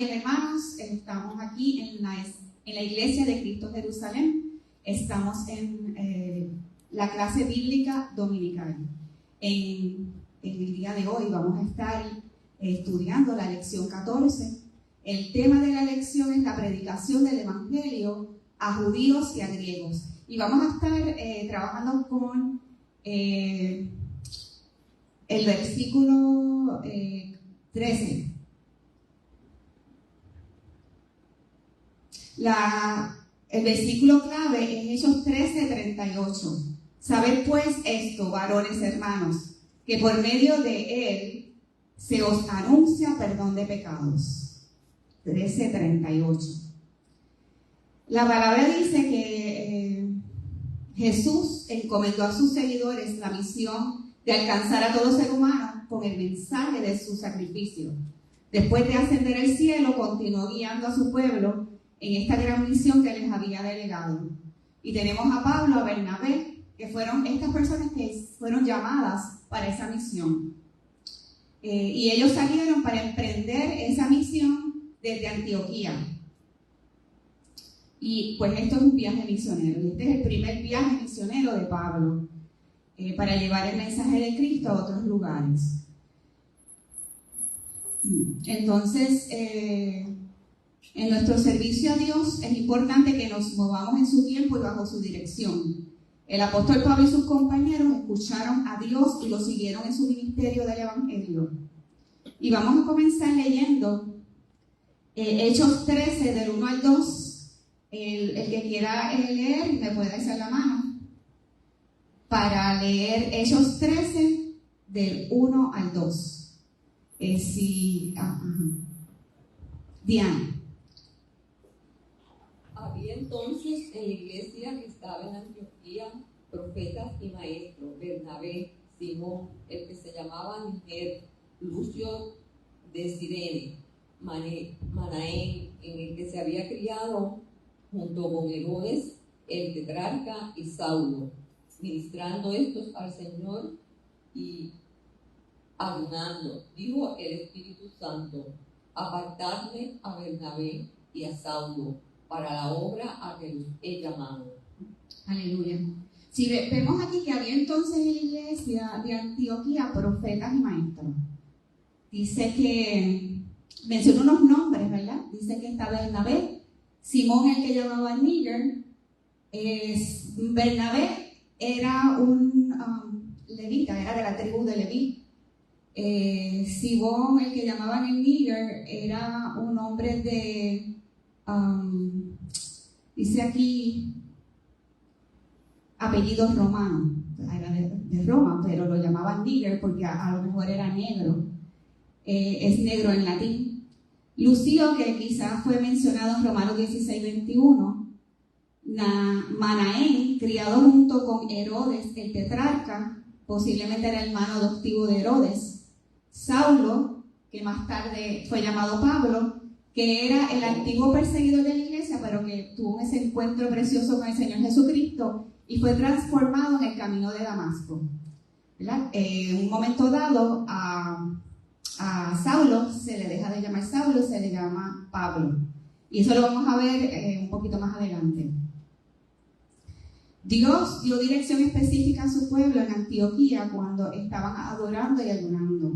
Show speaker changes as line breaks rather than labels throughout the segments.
Hermanos, estamos aquí en la Iglesia de Cristo Jerusalén. Estamos en la clase bíblica dominical. En el día de hoy vamos a estar estudiando la lección 14. El tema de la lección es la predicación del Evangelio a judíos y a griegos. Y vamos a estar trabajando con el versículo 13. El versículo clave es Hechos 13:38. Sabed pues esto, varones hermanos, que por medio de él se os anuncia perdón de pecados. 13:38. La palabra dice que Jesús encomendó a sus seguidores la misión de alcanzar a todo ser humano con el mensaje de su sacrificio. Después de ascender al cielo, continuó guiando a su pueblo en esta gran misión que les había delegado. Y tenemos a Pablo, a Bernabé, que fueron estas personas que fueron llamadas para esa misión. Y ellos salieron para emprender esa misión desde Antioquía. Y pues esto es un viaje misionero. Y este es el primer viaje misionero de Pablo para llevar el mensaje de Cristo a otros lugares. Entonces, en nuestro servicio a Dios es importante que nos movamos en su tiempo y bajo su dirección. El apóstol Pablo y sus compañeros escucharon a Dios y lo siguieron en su ministerio del Evangelio. Y vamos a comenzar leyendo Hechos 13 del 1 al 2. El que quiera leer me puede alzar la mano para leer Hechos 13 del 1 al 2. Diana.
Había entonces en la iglesia que estaba en Antioquía profetas y maestros: Bernabé, Simón, el que se llamaba Niger, Lucio de Cirene, Manaén, en el que se había criado junto con Herodes, el tetrarca, y Saulo, ministrando estos al Señor y ayunando. Dijo el Espíritu Santo: apartadme a Bernabé y a Saulo para la obra a que los he llamado.
Aleluya. Si vemos aquí que había entonces en la iglesia de Antioquía profetas y maestros. Dice que menciona unos nombres, ¿verdad? Dice que está Bernabé, Simón, el que llamaba Níger. Bernabé era un levita, era de la tribu de Leví. Simón, el que llamaban el Níger, era un hombre de dice aquí apellidos romanos, era de Roma, pero lo llamaban Níger porque a lo mejor era negro, es negro en latín. Lucio, que quizás fue mencionado en Romanos 16:21, Manaén, criado junto con Herodes el tetrarca, posiblemente era hermano adoptivo de Herodes. Saulo, que más tarde fue llamado Pablo, que era el antiguo perseguidor de la iglesia, pero que tuvo ese encuentro precioso con el Señor Jesucristo y fue transformado en el camino de Damasco, ¿verdad? En un momento dado a Saulo se le deja de llamar Saulo, se le llama Pablo. Y eso lo vamos a ver un poquito más adelante. Dios dio dirección específica a su pueblo en Antioquía cuando estaban adorando y ayunando.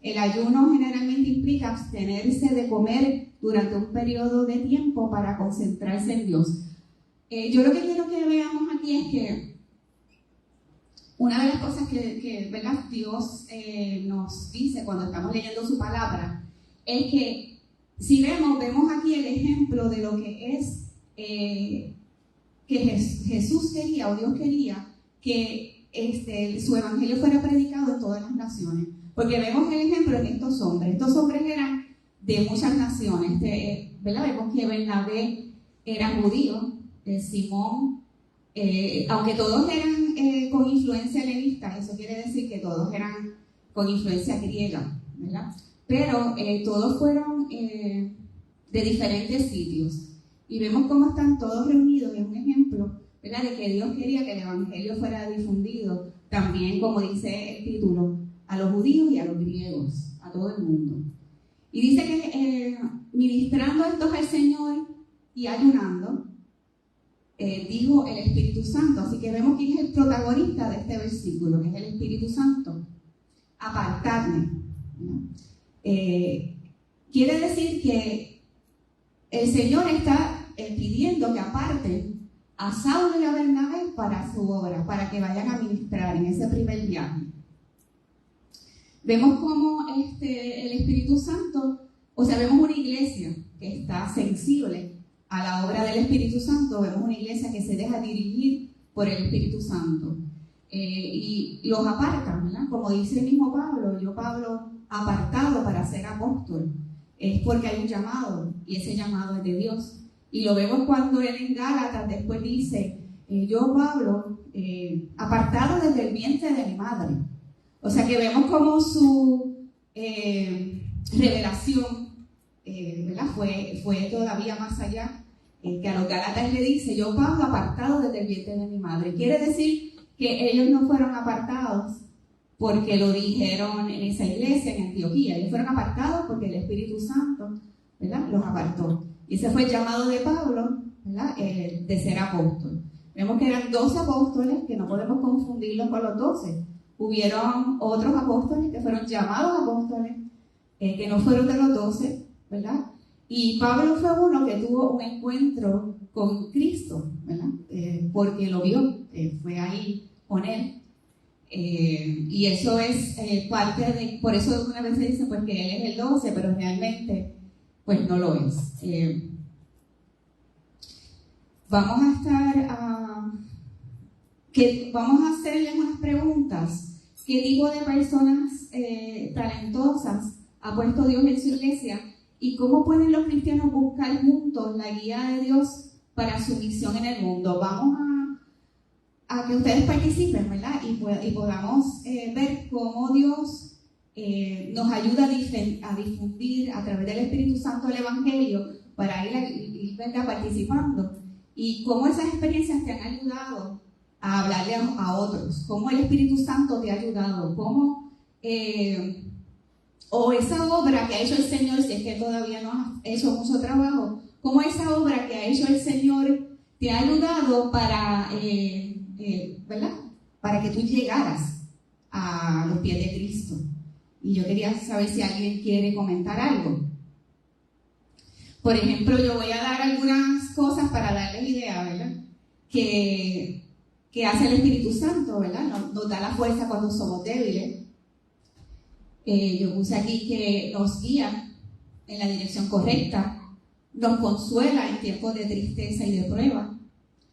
El ayuno generalmente implica abstenerse de comer durante un periodo de tiempo para concentrarse en Dios. Yo lo que quiero que veamos aquí es que una de las cosas que ¿verdad? Dios nos dice cuando estamos leyendo su palabra es que si vemos aquí el ejemplo de lo que es que Jesús quería o Dios quería que su evangelio fuera predicado en todas las naciones. Porque vemos el ejemplo en estos hombres. Estos hombres eran de muchas naciones, ¿verdad? Vemos que Bernabé era judío, Simón, aunque todos eran con influencia levista, eso quiere decir que todos eran con influencia griega, ¿verdad? Pero todos fueron de diferentes sitios. Y vemos cómo están todos reunidos en un ejemplo, ¿verdad? De que Dios quería que el evangelio fuera difundido, también, como dice el título, a los judíos y a los griegos, a todo el mundo. Y dice que ministrando estos al Señor y ayunando, dijo el Espíritu Santo. Así que vemos quién es el protagonista de este versículo, que es el Espíritu Santo. Apartarme, ¿no? Quiere decir que el Señor está pidiendo que aparten a Saulo y a Bernabé para su obra, para que vayan a ministrar en ese primer viaje. Vemos cómo el Espíritu Santo, vemos una iglesia que está sensible a la obra del Espíritu Santo, vemos una iglesia que se deja dirigir por el Espíritu Santo. Y los apartan, ¿verdad? Como dice el mismo Pablo, Pablo, apartado para ser apóstol, es porque hay un llamado, y ese llamado es de Dios. Y lo vemos cuando él en Gálatas después dice, yo Pablo, apartado desde el vientre de mi madre. O sea que vemos como su revelación, ¿verdad? Fue todavía más allá, que a los Gálatas le dice, yo Pablo, apartado desde el vientre de mi madre. Quiere decir que ellos no fueron apartados porque lo dijeron en esa iglesia en Antioquía. Ellos fueron apartados porque el Espíritu Santo, ¿verdad?, los apartó. Y ese fue el llamado de Pablo, ¿verdad?, de ser apóstol. Vemos que eran 12 apóstoles, que no podemos confundirlos con los 12. Hubieron otros apóstoles que fueron llamados apóstoles, que no fueron de los 12, ¿verdad? Y Pablo fue uno que tuvo un encuentro con Cristo, ¿verdad? Porque lo vio, fue ahí con él. Y eso es parte de, por eso una vez se dice pues que él es el 12, pero realmente pues no lo es. Vamos a hacerles unas preguntas. ¿Qué tipo de personas talentosas ha puesto Dios en su iglesia? ¿Y cómo pueden los cristianos buscar juntos la guía de Dios para su misión en el mundo? Vamos a que ustedes participen, ¿verdad? Y podamos ver cómo Dios nos ayuda a difundir a través del Espíritu Santo el Evangelio para ir ¿verdad?, participando. Y cómo esas experiencias te han ayudado a hablarle a otros. Cómo el Espíritu Santo te ha ayudado. Cómo o esa obra que ha hecho el Señor, si es que todavía no has hecho mucho trabajo, cómo esa obra que ha hecho el Señor te ha ayudado para, ¿verdad?, para que tú llegaras a los pies de Cristo. Y yo quería saber si alguien quiere comentar algo. Por ejemplo, yo voy a dar algunas cosas para darles idea, ¿verdad?, que hace el Espíritu Santo, ¿verdad? Nos da la fuerza cuando somos débiles. Yo puse aquí que nos guía en la dirección correcta, nos consuela en tiempos de tristeza y de prueba,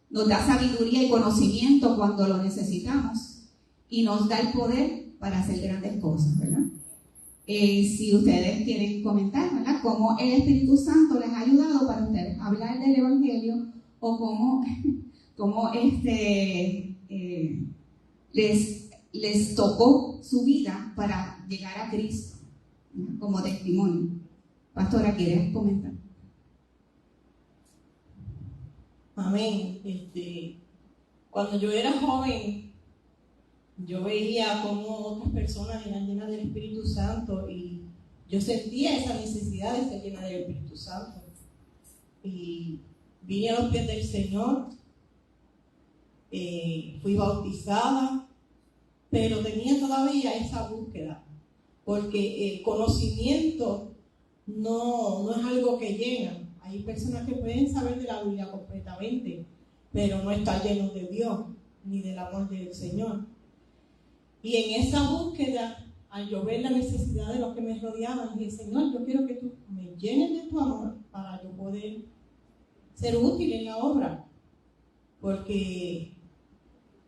nos da sabiduría y conocimiento cuando lo necesitamos y nos da el poder para hacer grandes cosas, ¿verdad? Si ustedes quieren comentar, ¿verdad?, cómo el Espíritu Santo les ha ayudado para ustedes hablar del Evangelio o cómo les tocó su vida para llegar a Cristo, ¿no?, como testimonio. Pastora, ¿quieres comentar?
Amén. Cuando yo era joven, yo veía cómo otras personas eran llenas del Espíritu Santo y yo sentía esa necesidad de ser llena del Espíritu Santo. Y vine a los pies del Señor, fui bautizada, pero tenía todavía esa búsqueda, porque el conocimiento no es algo que llena. Hay personas que pueden saber de la Biblia completamente, pero no están llenos de Dios, ni del amor del Señor. Y en esa búsqueda, al yo ver la necesidad de los que me rodeaban, dije, Señor, yo quiero que tú me llenes de tu amor para yo poder ser útil en la obra, porque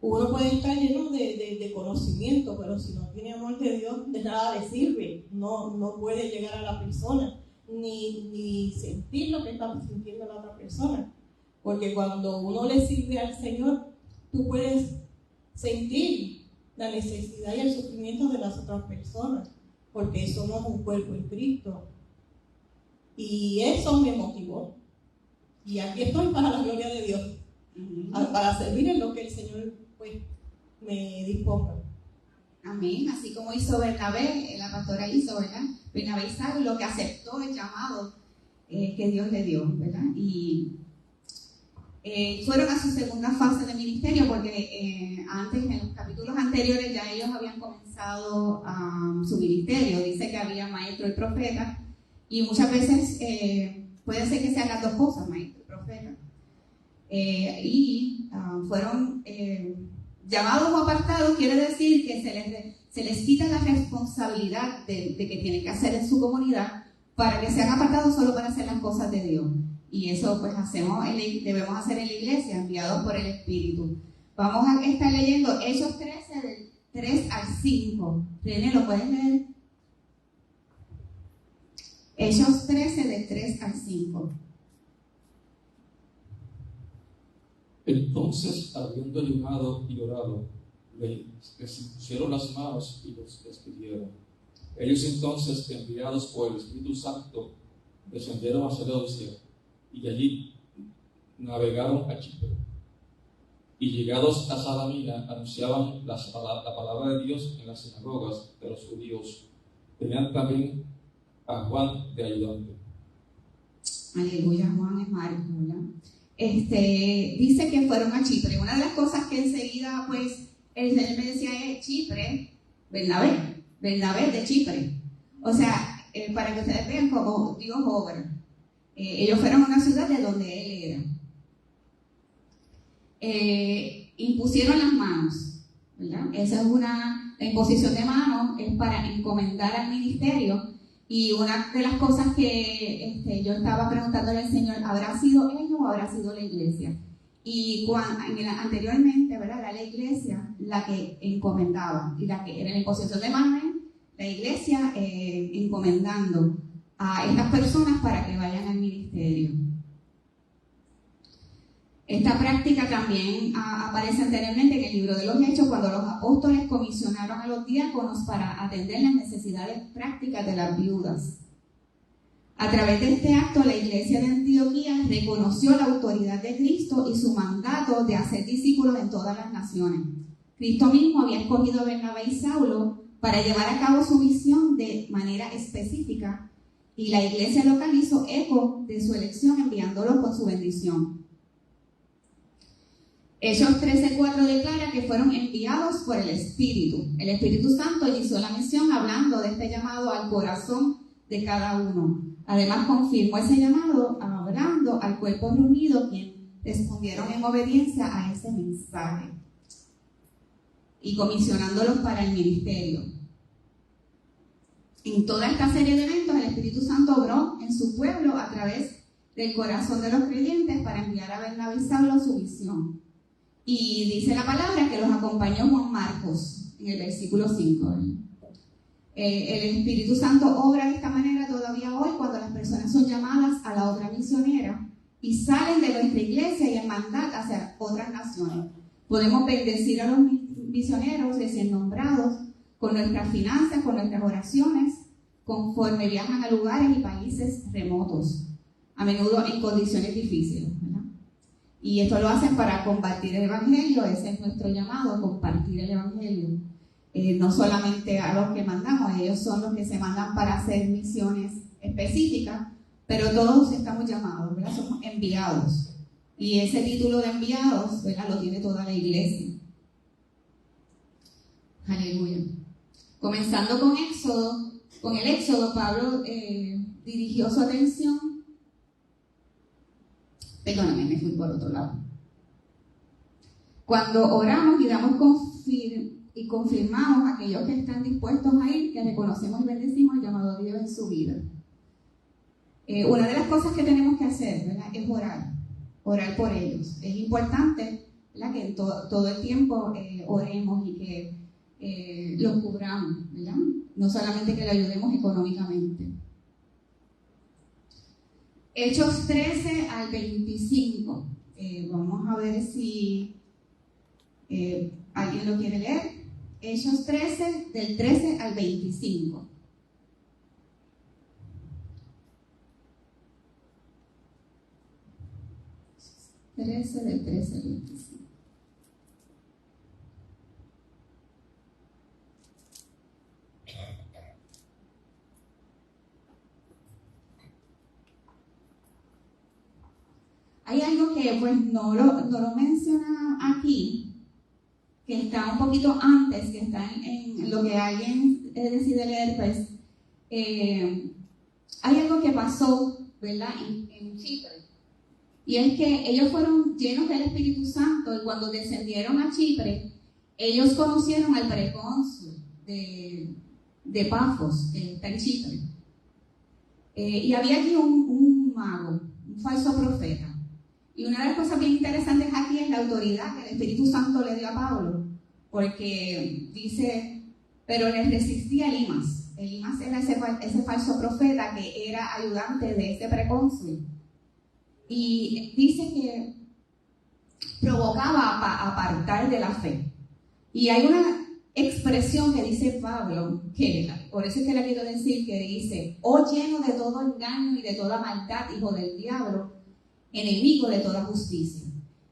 uno puede estar lleno de conocimiento, pero si no tiene amor de Dios, de nada le sirve. No puede llegar a la persona, ni sentir lo que está sintiendo la otra persona. Porque cuando uno le sirve al Señor, tú puedes sentir la necesidad y el sufrimiento de las otras personas, porque somos un cuerpo en Cristo. Y eso me motivó. Y aquí estoy para la gloria de Dios, para servir en lo que el Señor pues me disponga.
Amén. Así como hizo Bernabé, la pastora hizo, ¿verdad? Bernabé y Saulo, que aceptó el llamado que Dios le dio, ¿verdad? Y fueron a su segunda fase de ministerio porque antes, en los capítulos anteriores, ya ellos habían comenzado su ministerio. Dice que había maestro y profeta, y muchas veces puede ser que sean las dos cosas, maestro y profeta. Fueron llamados o apartados, quiere decir que se les quita la responsabilidad de que tienen que hacer en su comunidad para que sean apartados solo para hacer las cosas de Dios. Y eso pues debemos hacer en la iglesia, enviados por el Espíritu. Vamos a estar leyendo Hechos 13 del 3 al 5. René, ¿lo puedes leer? Hechos 13 del 3 al 5.
Entonces, habiendo ayunado y orado, les impusieron las manos y los despidieron. Ellos entonces, enviados por el Espíritu Santo, descendieron a Seleucia, y allí navegaron a Chipre. Y llegados a Salamina, anunciaban la palabra de Dios en las sinagogas de los judíos. Tenían también a Juan de ayudante.
Aleluya, Juan es Marcos, ¿verdad? Dice que fueron a Chipre. Una de las cosas que enseguida, pues, el Señor me decía es Chipre, Bernabé de Chipre. O sea, para que ustedes vean cómo Dios obra. Ellos fueron a una ciudad de donde él era. Impusieron las manos, ¿verdad? Esa es la imposición de manos, es para encomendar al ministerio. Y una de las cosas que yo estaba preguntándole al Señor, ¿habrá sido ellos o habrá sido la iglesia? Y anteriormente, ¿verdad? Era la iglesia la que encomendaba, y la que era la imposición de manos, la iglesia encomendando a estas personas para que vayan al ministerio. Esta práctica también aparece anteriormente en el libro de los Hechos, cuando los apóstoles comisionaron a los diáconos para atender las necesidades prácticas de las viudas. A través de este acto, la iglesia de Antioquía reconoció la autoridad de Cristo y su mandato de hacer discípulos en todas las naciones. Cristo mismo había escogido a Bernabé y Saulo para llevar a cabo su misión de manera específica, y la iglesia local hizo eco de su elección enviándolos con su bendición. Hechos 13:4 declara que fueron enviados por el Espíritu. El Espíritu Santo inició la misión hablando de este llamado al corazón de cada uno. Además, confirmó ese llamado hablando al cuerpo reunido, quien respondieron en obediencia a ese mensaje y comisionándolos para el ministerio. En toda esta serie de eventos, el Espíritu Santo obró en su pueblo a través del corazón de los creyentes para enviar a Bernabé y Saulo su misión. Y dice la palabra que los acompañó Juan Marcos en el versículo 5. El Espíritu Santo obra de esta manera todavía hoy cuando las personas son llamadas a la obra misionera y salen de nuestra iglesia y en mandad hacia otras naciones. Podemos bendecir a los misioneros recién nombrados con nuestras finanzas, con nuestras oraciones, conforme viajan a lugares y países remotos, a menudo en condiciones difíciles, ¿verdad? Y esto lo hacen para compartir el Evangelio. Ese es nuestro llamado, compartir el Evangelio. No solamente a los que mandamos, ellos son los que se mandan para hacer misiones específicas, pero todos estamos llamados, ¿verdad? Somos enviados. Y ese título de enviados, ¿verdad? Lo tiene toda la iglesia. Aleluya. Comenzando con el Éxodo, Pablo dirigió su atención. Perdóname, me fui por otro lado. Cuando oramos y damos confirmamos a aquellos que están dispuestos a ir, que reconocemos y bendecimos el llamado de Dios en su vida. Una de las cosas que tenemos que hacer, ¿verdad?, es orar por ellos. Es importante, ¿verdad?, que en todo el tiempo oremos y que los cubramos, ¿verdad? No solamente que le ayudemos económicamente. Hechos 13 al 25. Vamos a ver si alguien lo quiere leer. Hechos 13, del 13 al 25. Del 13 al 25. hay algo que pues no lo menciona aquí, que está un poquito antes, que está en lo que alguien decide leer, pues hay algo que pasó, ¿verdad?, en Chipre. Y es que ellos fueron llenos del Espíritu Santo y cuando descendieron a Chipre, ellos conocieron al precónsul de Pafos, que está en Chipre. Y había aquí un mago, un falso profeta. Y una de las cosas bien interesantes aquí es la autoridad que el Espíritu Santo le dio a Pablo, porque dice, pero les resistía Elimas. Elimas era ese falso profeta que era ayudante de este precónsul. Y dice que provocaba a apartar de la fe. Y hay una expresión que dice Pablo, que por eso es que le quiero decir, que dice, oh lleno de todo engaño y de toda maldad, hijo del diablo, enemigo de toda justicia.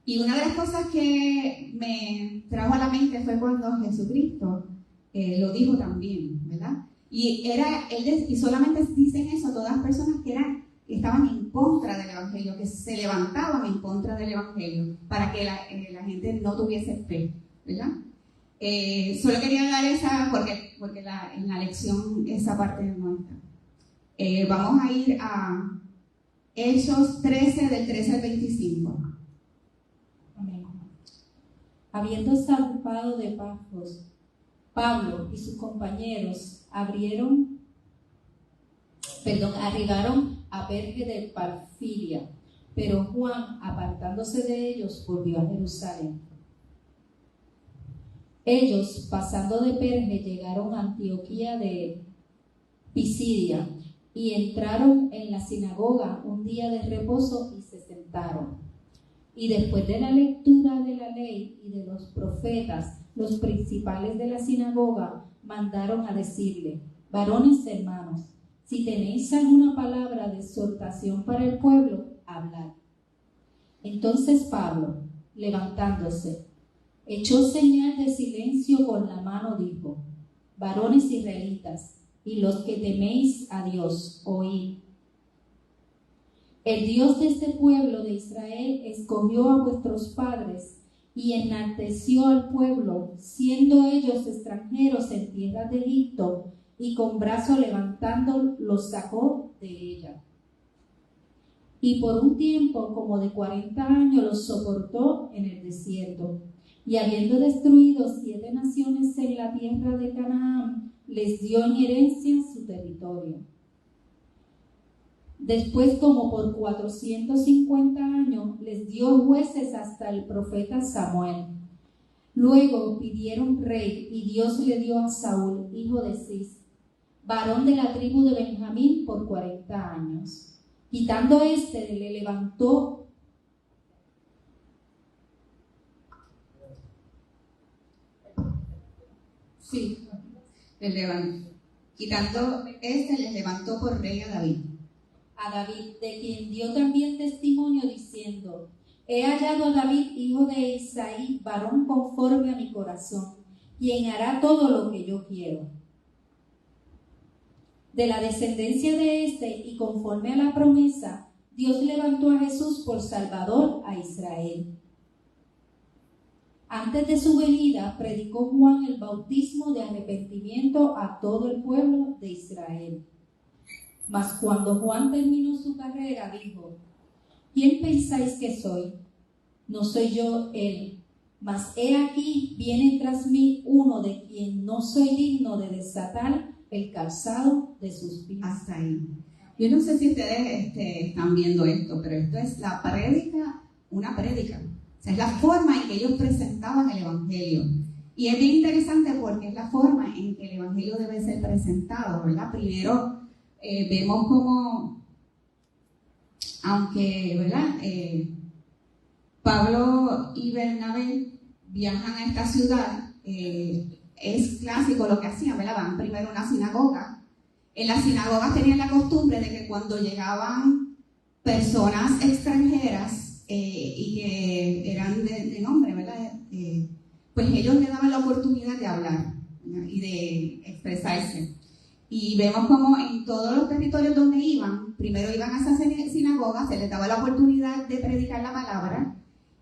Y una de las cosas que me trajo a la mente fue cuando Jesucristo lo dijo también, ¿verdad? Y solamente dicen eso a todas las personas que estaban en contra del Evangelio, que se levantaban en contra del Evangelio, para que la gente no tuviese fe, ¿verdad? Solo quería dar esa, porque en la lección esa parte no está. Vamos a ir a Hechos 13, del 13 al 25.
Amén. Habiendo zarpado de Pafos, Pablo y sus compañeros arribaron a Perge de Panfilia, pero Juan, apartándose de ellos, volvió a Jerusalén. Ellos, pasando de Perge, llegaron a Antioquía de Pisidia y entraron en la sinagoga un día de reposo y se sentaron. Y después de la lectura de la ley y de los profetas, los principales de la sinagoga mandaron a decirle: varones hermanos, si tenéis alguna palabra de exhortación para el pueblo, hablad. Entonces Pablo, levantándose, echó señal de silencio con la mano, dijo: varones israelitas, y los que teméis a Dios, oíd. El Dios de este pueblo de Israel escogió a vuestros padres y enalteció al pueblo, siendo ellos extranjeros en tierra de Egipto, y con brazo levantando los sacó de ella. Y por un tiempo como de 40 años los soportó en el desierto. Y habiendo destruido 7 naciones en la tierra de Canaán, les dio en herencia su territorio. Después, como por 450 años, les dio jueces hasta el profeta Samuel. Luego pidieron rey, y Dios le dio a Saúl, hijo de Cis, varón de la tribu de Benjamín, por 40 años. Quitando le levantó
les levantó por rey a David.
A David, de quien dio también testimonio diciendo: he hallado a David, hijo de Isaí, varón conforme a mi corazón, quien hará todo lo que yo quiero. De la descendencia de y conforme a la promesa, Dios levantó a Jesús por Salvador a Israel. Antes de su venida, predicó Juan el bautismo de arrepentimiento a todo el pueblo de Israel. Mas cuando Juan terminó su carrera, dijo: ¿quién pensáis que soy? No soy yo él, mas he aquí viene tras mí uno de quien no soy digno de desatar el calzado de sus pies.
Hasta ahí. Yo no sé si ustedes están viendo esto, pero esto es una prédica. O sea, es la forma en que ellos presentaban el Evangelio. Y es bien interesante porque es la forma en que el Evangelio debe ser presentado, ¿verdad? Primero, vemos como, aunque, ¿verdad? Pablo y Bernabé viajan a esta ciudad, es clásico lo que hacían, ¿verdad? Van primero a una sinagoga. En las sinagogas tenían la costumbre de que cuando llegaban personas extranjeras y que eran de nombre, ¿verdad? Pues ellos le daban la oportunidad de hablar, ¿verdad? Y de expresarse. Y vemos como en todos los territorios donde iban, primero iban a esa sinagoga, se les daba la oportunidad de predicar la palabra,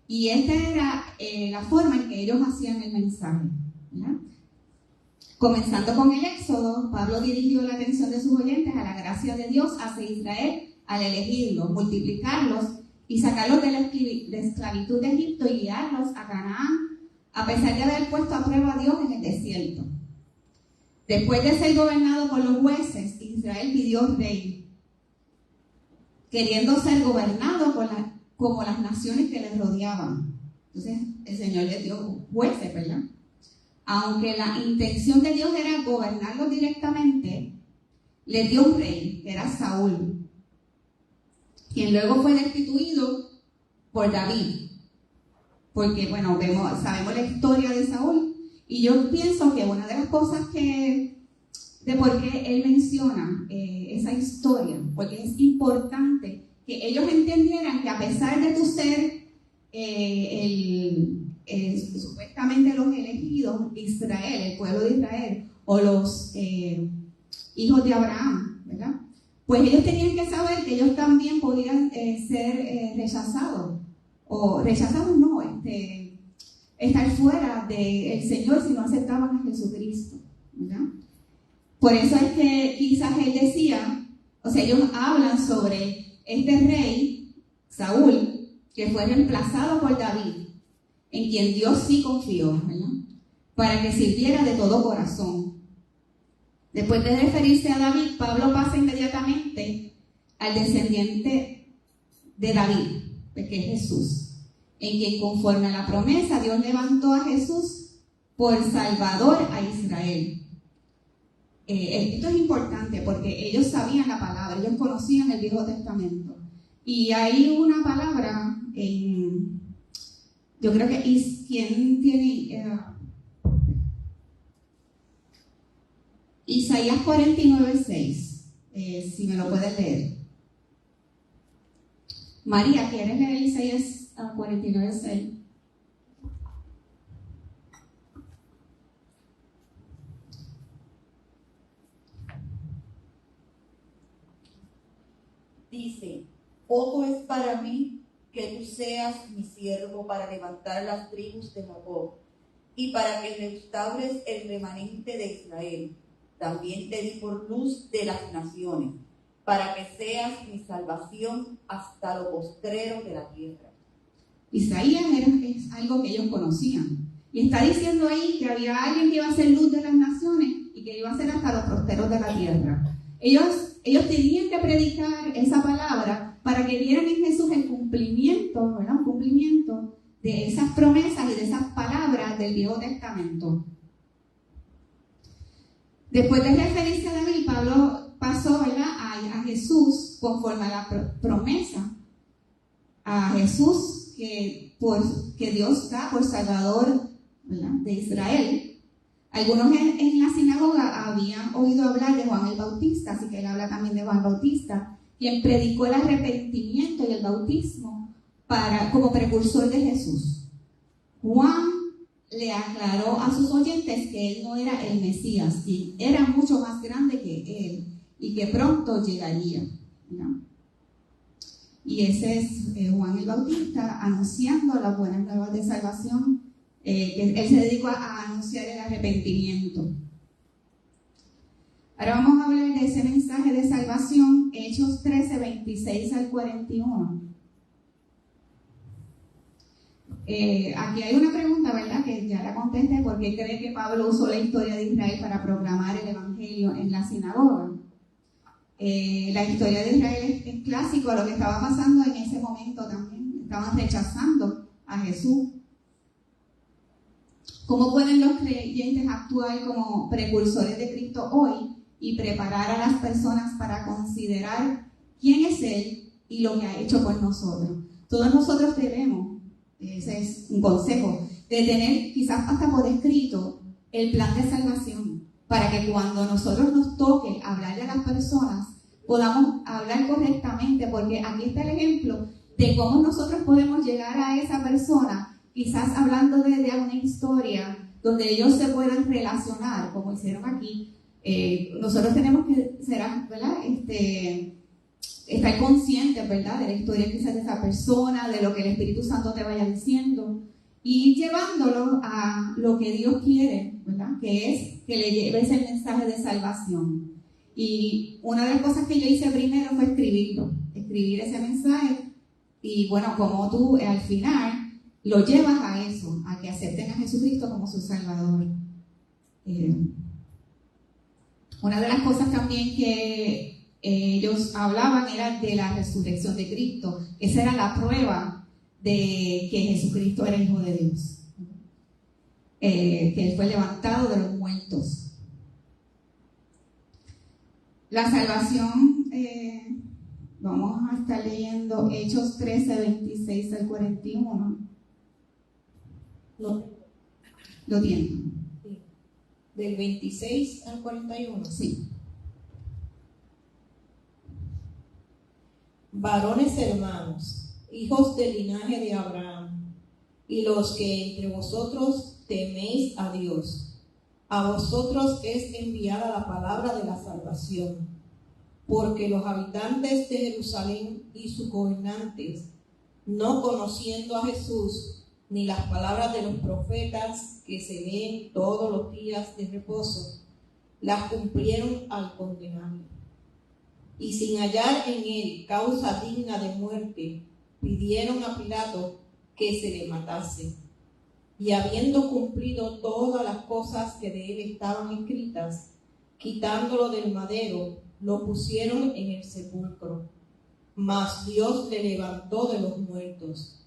y esta era la forma en que ellos hacían el mensaje, ¿verdad? Comenzando con el Éxodo, Pablo dirigió la atención de sus oyentes a la gracia de Dios hacia Israel al elegirlos, multiplicarlos y sacarlos de la esclavitud de Egipto y guiarlos a Canaán, a pesar de haber puesto a prueba a Dios en el desierto. Después de ser gobernado por los jueces, Israel pidió rey, queriendo ser gobernado como las naciones que les rodeaban. Entonces el Señor les dio jueces, ¿verdad? Aunque la intención de Dios era gobernarlos directamente, les dio un rey, que era Saúl, quien luego fue destituido por David. Porque, bueno, sabemos la historia de Saúl, y yo pienso que una de las cosas de por qué él menciona esa historia, porque es importante que ellos entendieran que a pesar de tu ser supuestamente los elegidos, Israel, el pueblo de Israel, o los hijos de Abraham, ¿verdad? Pues ellos tenían que saber que ellos también podían ser rechazados, o rechazados no, estar fuera del Señor si no aceptaban a Jesucristo, ¿verdad? Por eso es que quizás él decía, o sea, ellos hablan sobre este rey, Saúl, que fue reemplazado por David, en quien Dios sí confió, ¿verdad? Para que sirviera de todo corazón. Después de referirse a David, Pablo pasa inmediatamente al descendiente de David, que es Jesús, en quien conforme a la promesa Dios levantó a Jesús por Salvador a Israel. Esto es importante porque ellos sabían la palabra, ellos conocían el Viejo Testamento. Y hay una palabra yo creo que ¿quién tiene? Isaías 49:6, si me lo puedes leer. María, ¿quieres leer Isaías 49:6?
Dice: poco es para mí que tú seas mi siervo para levantar las tribus de Jacob y para que restaures el remanente de Israel. También te di por luz de las naciones, para que seas mi salvación hasta lo postrero de la tierra.
Isaías es algo que ellos conocían. Y está diciendo ahí que había alguien que iba a ser luz de las naciones y que iba a ser hasta los posteros de la tierra. Ellos tenían que predicar esa palabra para que vieran en Jesús el cumplimiento, ¿verdad? Un cumplimiento de esas promesas y de esas palabras del Viejo Testamento. Después de referirse a David, Pablo pasó, ¿verdad?, a Jesús conforme a la promesa, a Jesús que Dios da por Salvador, ¿verdad?, de Israel. Algunos en la sinagoga habían oído hablar de Juan el Bautista, así que él habla también de Juan Bautista, quien predicó el arrepentimiento y el bautismo como precursor de Jesús. Juan le aclaró a sus oyentes que él no era el Mesías, y era mucho más grande que él y que pronto llegaría, ¿no? Y ese es Juan el Bautista anunciando las buenas nuevas de salvación, que él se dedicó a anunciar el arrepentimiento. Ahora vamos a hablar de ese mensaje de salvación, Hechos 13, 26 al 41. Aquí hay una pregunta, ¿verdad?, que ya la contesté. ¿Por qué cree que Pablo usó la historia de Israel para proclamar el evangelio en la sinagoga? La historia de Israel es clásico a lo que estaba pasando en ese momento también. Estaban rechazando a Jesús. ¿Cómo pueden los creyentes actuar como precursores de Cristo hoy y preparar a las personas para considerar quién es Él y lo que ha hecho por nosotros? Todos nosotros debemos, ese es un consejo, de tener quizás hasta por escrito el plan de salvación, para que cuando nosotros nos toque hablarle a las personas podamos hablar correctamente, porque aquí está el ejemplo de cómo nosotros podemos llegar a esa persona, quizás hablando de una historia donde ellos se puedan relacionar, como hicieron aquí, Nosotros tenemos que ser, ¿verdad? Estar conscientes, ¿verdad? De la historia quizás de esa persona, de lo que el Espíritu Santo te vaya diciendo, y llevándolo a lo que Dios quiere, ¿verdad? Que es que le lleves el mensaje de salvación. Y una de las cosas que yo hice primero fue escribir ese mensaje, y bueno, como tú al final lo llevas a eso, a que acepten a Jesucristo como su Salvador. Una de las cosas también que ellos hablaban era de la resurrección de Cristo. Esa era la prueba de que Jesucristo era Hijo de Dios, que Él fue levantado de los muertos. La salvación, vamos a estar leyendo Hechos 13, 26 al 41. ¿Lo tienen?
Sí. Del 26 al 41.
Sí.
Varones hermanos, hijos del linaje de Abraham, y los que entre vosotros teméis a Dios, a vosotros es enviada la palabra de la salvación, porque los habitantes de Jerusalén y sus gobernantes, no conociendo a Jesús, ni las palabras de los profetas que se leen todos los días de reposo, las cumplieron al condenarlo. Y sin hallar en él causa digna de muerte, pidieron a Pilato que se le matase. Y habiendo cumplido todas las cosas que de él estaban escritas, quitándolo del madero, lo pusieron en el sepulcro. Mas Dios le levantó de los muertos,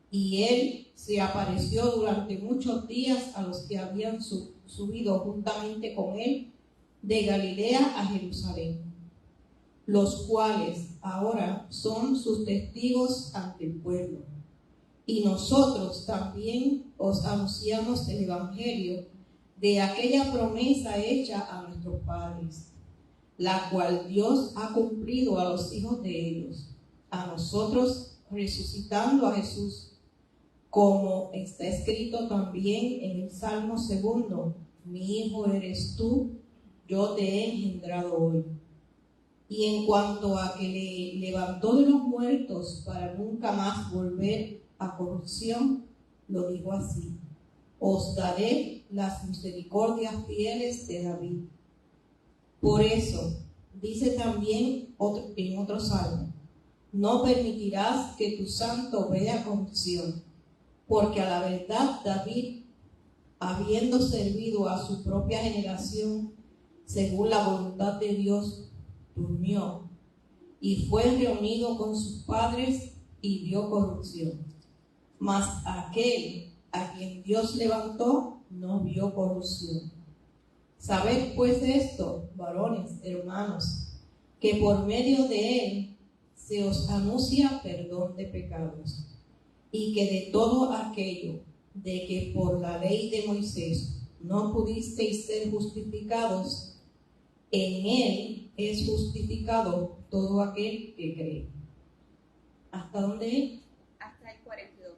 y él se apareció durante muchos días a los que habían subido juntamente con él de Galilea a Jerusalén, los cuales ahora son sus testigos ante el pueblo. Y nosotros también os anunciamos el Evangelio de aquella promesa hecha a nuestros padres, la cual Dios ha cumplido a los hijos de ellos, a nosotros resucitando a Jesús, como está escrito también en el Salmo 2: mi hijo eres tú, yo te he engendrado hoy. Y en cuanto a que le levantó de los muertos para nunca más volver a corrupción, lo dijo así: os daré las misericordias fieles de David. Por eso, dice también en otro salmo: no permitirás que tu santo vea corrupción, porque a la verdad David, habiendo servido a su propia generación, según la voluntad de Dios, durmió, y fue reunido con sus padres y vio corrupción. Mas aquel a quien Dios levantó no vio corrupción. Sabed pues esto, varones, hermanos, que por medio de él se os anuncia perdón de pecados, y que de todo aquello de que por la ley de Moisés no pudisteis ser justificados, en él es justificado todo aquel que cree. ¿Hasta dónde?
Hasta el 42.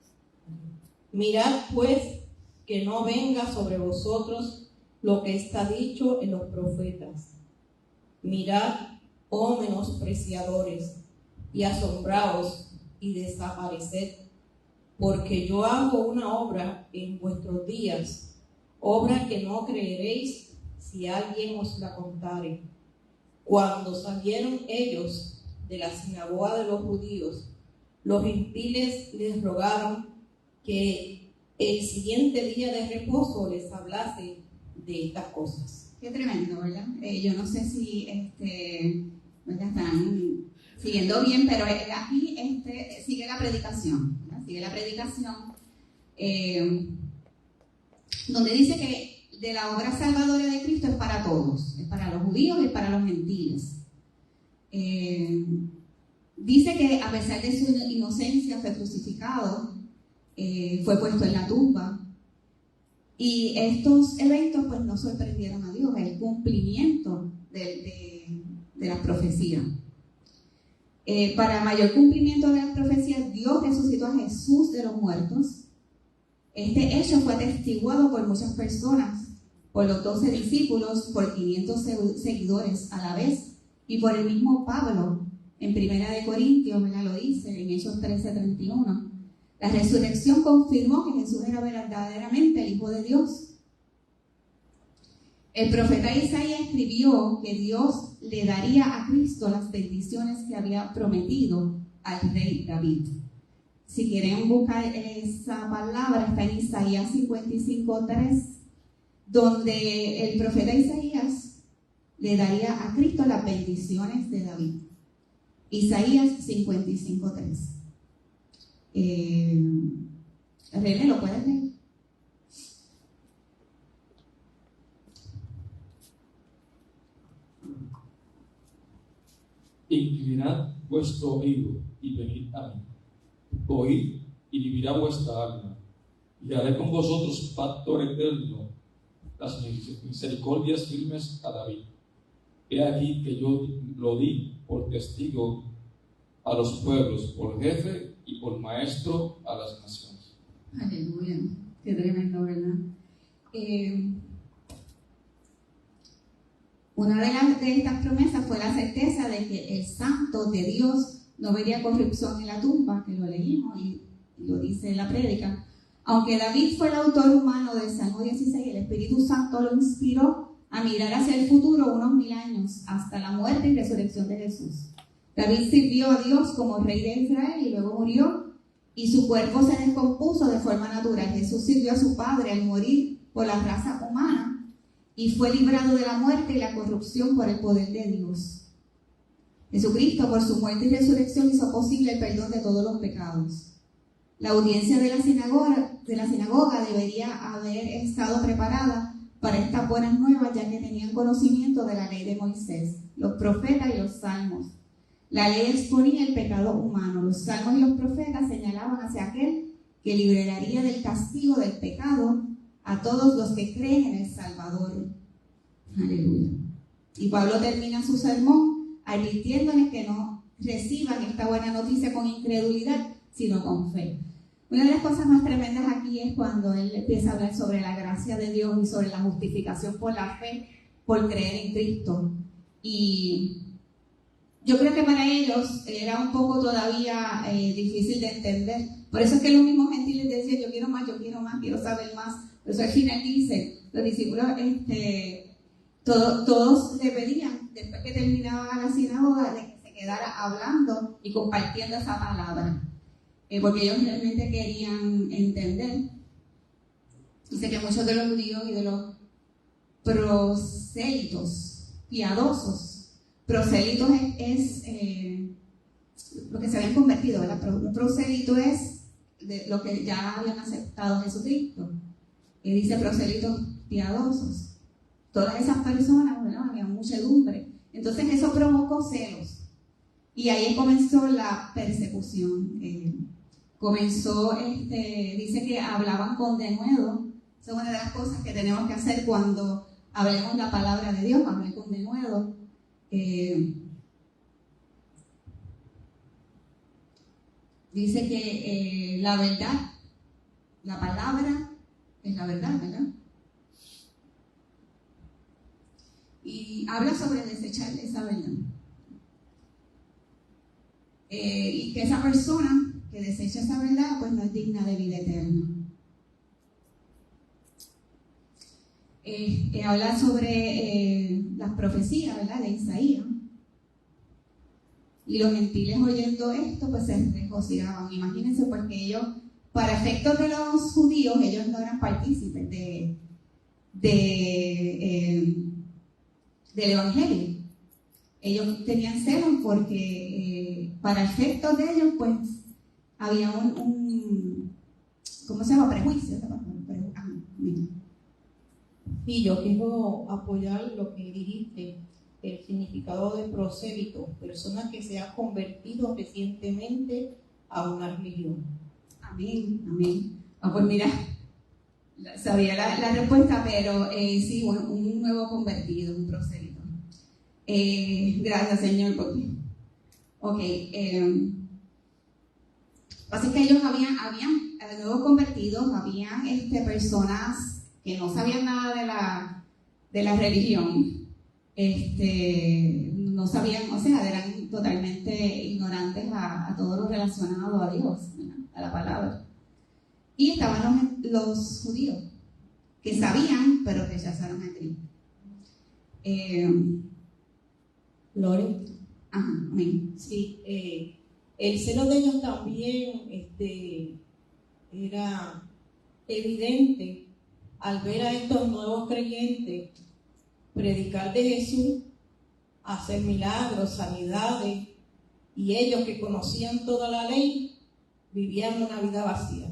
Mirad pues que no venga sobre vosotros lo que está dicho en los profetas. Mirad, oh menospreciadores, y asombraos y desapareced, porque yo hago una obra en vuestros días, obra que no creeréis si alguien os la contare. Cuando salieron ellos de la sinagoga de los judíos, los gentiles les rogaron que el siguiente día de reposo les hablase de estas cosas.
Qué tremendo, ¿verdad? Yo no sé si ¿verdad? Están siguiendo bien, pero aquí sigue la predicación, ¿verdad? Sigue la predicación donde dice que de la obra salvadora de Cristo es para todos, es para los judíos y para los gentiles. Dice que a pesar de su inocencia fue crucificado, fue puesto en la tumba, y estos eventos pues no sorprendieron a Dios, el cumplimiento de las profecías. Para mayor cumplimiento de las profecías, Dios resucitó a Jesús de los muertos. Este hecho fue atestiguado por muchas personas por los 12 discípulos, por 500 seguidores a la vez, y por el mismo Pablo, en Primera de Corintios, ¿verdad? Lo dice en Hechos 13:31. La resurrección confirmó que Jesús era verdaderamente el Hijo de Dios. El profeta Isaías escribió que Dios le daría a Cristo las bendiciones que había prometido al rey David. Si quieren buscar esa palabra, está en Isaías 55:3, donde el profeta Isaías le daría a Cristo las bendiciones de David. Isaías 55:3. René, ¿lo puedes leer?
Inclinad vuestro oído y venid a mí. Oíd y vivirá vuestra alma. Y haré con vosotros pacto eterno, las misericordias firmes a David. He aquí que yo lo di por testigo a los pueblos, por jefe y por maestro a las naciones.
Aleluya, qué tremendo, ¿verdad? Una de estas promesas fue la certeza de que el santo de Dios no vería corrupción en la tumba, que lo leímos y lo dice en la prédica. Aunque David fue el autor humano del Salmo 16, el Espíritu Santo lo inspiró a mirar hacia el futuro unos 1000 años, hasta la muerte y resurrección de Jesús. David sirvió a Dios como rey de Israel y luego murió, y su cuerpo se descompuso de forma natural. Jesús sirvió a su Padre al morir por la raza humana y fue librado de la muerte y la corrupción por el poder de Dios. Jesucristo, por su muerte y resurrección, hizo posible el perdón de todos los pecados. La audiencia de la sinagoga debería haber estado preparada para estas buenas nuevas, ya que tenían conocimiento de la ley de Moisés, los profetas y los salmos. La ley exponía el pecado humano. Los salmos y los profetas señalaban hacia aquel que liberaría del castigo del pecado a todos los que creen en el Salvador. Aleluya. Y Pablo termina su sermón advirtiéndoles que no reciban esta buena noticia con incredulidad, sino con fe. Una de las cosas más tremendas aquí es cuando él empieza a hablar sobre la gracia de Dios y sobre la justificación por la fe, por creer en Cristo. Y yo creo que para ellos era un poco todavía difícil de entender. Por eso es que los mismos gentiles decían, yo quiero más, quiero saber más. Por eso al final dice, los discípulos, todos le pedían, después que terminaba la sinagoga, de que se quedara hablando y compartiendo esa palabra. Porque ellos realmente querían entender. Dice que muchos de los judíos y de los prosélitos piadosos, prosélitos es lo que se habían convertido, ¿verdad? Un prosélito es de lo que ya habían aceptado a Jesucristo. Y dice prosélitos piadosos. Todas esas personas, ¿verdad? Había muchedumbre. Entonces eso provocó celos. Y ahí comenzó la persecución. Dice que hablaban con denuedo. Esa es una de las cosas que tenemos que hacer cuando hablemos la palabra de Dios, hablar con denuedo. Dice que la verdad, la palabra es la verdad, ¿verdad? Y habla sobre desechar esa verdad. Y que esa persona que desecha esa verdad, pues no es digna de vida eterna. Habla sobre las profecías, ¿verdad? De Isaías. Y los gentiles oyendo esto, pues se regocijaban. Imagínense, porque ellos, para efectos de los judíos, ellos no eran partícipes del Evangelio. Ellos tenían celos porque para efectos de ellos, pues, había un ¿cómo se llama? Prejuicio.
Y yo quiero apoyar lo que dijiste, el significado de prosélito, persona que se ha convertido recientemente a una religión.
Amén, amén. Pues mira, sabía la respuesta, pero sí, un nuevo convertido, un prosélito. Gracias, Señor, porque así que ellos habían nuevos convertidos, habían personas que no sabían nada de la religión, no sabían, o sea, eran totalmente ignorantes a todo lo relacionado a Dios, ¿verdad? A la palabra. Y estaban los judíos, que sabían, pero rechazaron a Cristo.
Lore.
Ajá, amén.
Sí, el celo de ellos también era evidente al ver a estos nuevos creyentes predicar de Jesús, hacer milagros, sanidades, y ellos que conocían toda la ley vivían una vida vacía.